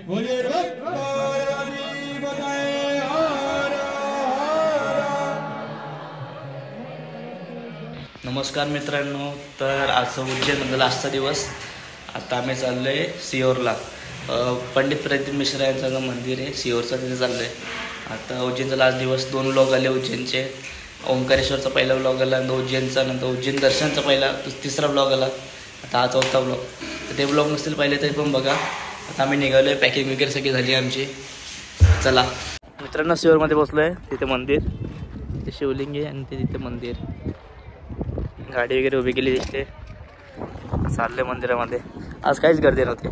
नमस्कार मित्रांनो, तर आज उज्जैनमधला लास्टचा दिवस. आता आम्ही चाललोय सिहोरला. पंडित प्रदीप मिश्रा यांचं मंदिर आहे सिहोरचं, तिथे चाललोय. आता उज्जैनचा लास्ट दिवस. 2 व्लॉग आले उज्जैनचे. ओंकारेश्वरचा पहिला व्लॉग आला, नंतर उज्जैनचा, नंतर उज्जैन दर्शनचा पहिला, तिसरा व्लॉग आला. आता हा 4था व्लॉग. तर ते व्लॉग नसतील पहिले तरी पण बघा. आता आम्ही निघालोय, पॅकिंग वगैरे सगळी झाली आमची. चला मित्रांनो, सिहोरमध्ये पोचलोय. तिथे मंदिर, तिथे शिवलिंग आहे आणि तिथे मंदिर. गाडी वगैरे उभी केली तिथे. चालले मंदिरामध्ये. आज काहीच गर्दी नव्हती.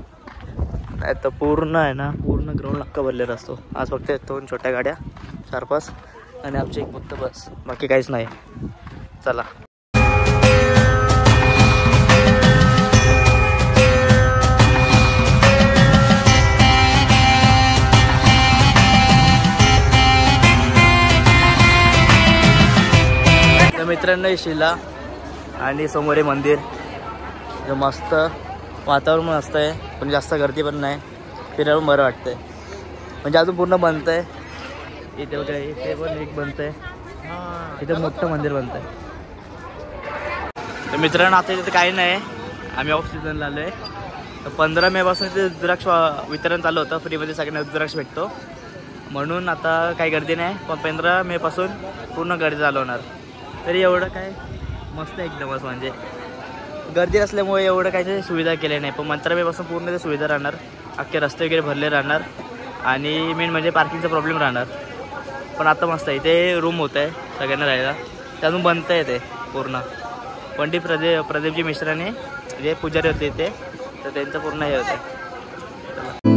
नाही तर पूर्ण आहे ना, पूर्ण ग्राउंड अख्खा भरलेला असतो. आज फक्त 2 छोट्या गाड्या, 4-5 आणि आमची एक फक्त बस, बाकी काहीच नाही. चला तर मित्रांनो, शिला आणि समोर आहे मंदिर. मस्त वातावरण मस्त आहे, पण जास्त गर्दी पण नाही. फिरायला बरं वाटतंय. म्हणजे अजून पूर्ण बनतं आहे. इथे बघा, इथे पण एक बनतं आहे. इथे मोठं मंदिर बनतं आहे. तर मित्रांनो, आता इथे काही नाही. आम्ही ऑफ सीझनला आलो आहे. तर 15 मे पासून इथे रुद्राक्ष वितरण चालू होतं. फ्रीमध्ये सगळ्यांना रुद्राक्ष भेटतो म्हणून. आता काही गर्दी नाही, पण 15 मे पासून पूर्ण गर्दी चालू होणार. तरी एवढं काय मस्त एकदमच. म्हणजे गर्दी असल्यामुळे एवढं काही सुविधा केल्या नाही, पण 15 मे पासून पूर्ण ते सुविधा राहणार. अख्खे रस्ते वगैरे भरले राहणार आणि मेन म्हणजे पार्किंगचा प्रॉब्लेम राहणार. पण आता मस्त आहे. इथे रूम होत आहे सगळ्यांना राहायला. त्यातून बनतं आहे ते पूर्ण. पंडित प्रदीपजी मिश्राने जे पुजारी होते ते, तर त्यांचं पूर्ण हे होतं.